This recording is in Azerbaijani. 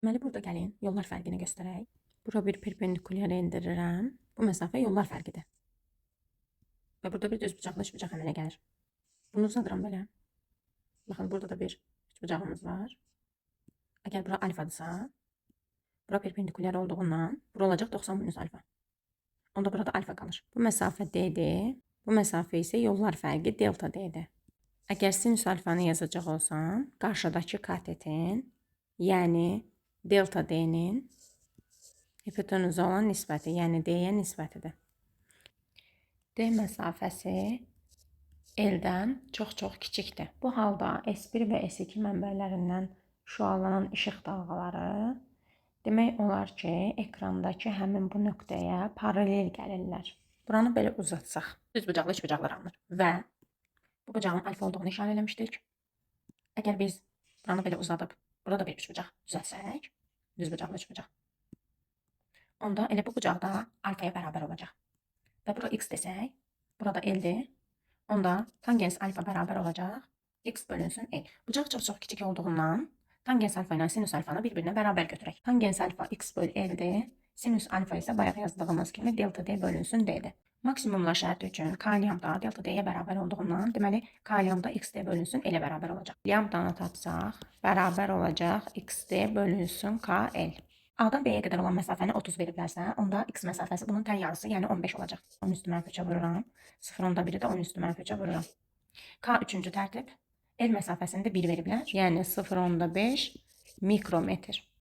Deməli, burada gəlin yollar fərqini göstərək. Bura bir perpendikulyar endirirəm. Bu məsafə yollar fərqidir. Və burada bir düz bucaqlı üçbucaq əmələ gəlir. Bunu uzadıram belə. Baxın, burada da bir üçbucağımız var. Əgər bura alfadırsa, bura perpendikulyar olduğundan bura olacaq 90 minus alfa. Onda burada alfa qalır. Bu məsafə D-dir. Bu məsafə isə yollar fərqi delta D-dir. Əgər sinüs alfanı yazacaq olsam, qarşıdakı katetin, yəni delta D-nin hipotenuza olan nisbəti, yəni D-yə nisbətidir. D məsafəsi L-dən çox-çox kiçikdir. Bu halda S1 və S2 mənbələrindən şüalanan işıq dalğaları demək olar ki, ekrandakı həmin bu nöqtəyə paralel gəlirlər. Buranı belə uzatsaq, düz bucaqlı üçbucaqlar alınır və bu bucağın alfa olduğunu işarə eləmişdik. Əgər biz buranı belə uzadıb, burada da bir üçbucaq düzəltsək, düz bucaqlı üçbucaq, onda elə bu bucaqda alfaya bərabər olacaq. Və bura x desək, burada L-dir. Onda tangens alfa bərabər olacaq x bölünsün L. Bucaq çox-çox kiçik olduğundan tangens alfa ilə sinüs alfanı bir-birinə bərabər götürək. Tangens alfa x böl L-dir. Sinüs alfa isə bayaq yazdığımız kimi delta D bölünsün D-dir. Maksimumla şərti üçün K lambda delta D-yə bərabər olduğundan, deməli K lambda XD bölünsün L-ə bərabər olacaq. Lambdanı tapsaq, bərabər olacaq XD bölünsün KL. A-dan B-yə qədər olan məsafəni 30 veriblərsə, onda X məsafəsi bunun tən yarısı, yəni 15 olacaq. 10 üstü mənfi 3-ə vururam. 0.1-i də 10 üstü mənfi 3-ə vururam. K üçüncü tərtib. L məsafəsində 1 veriblər, yəni 0.5 mikrometr.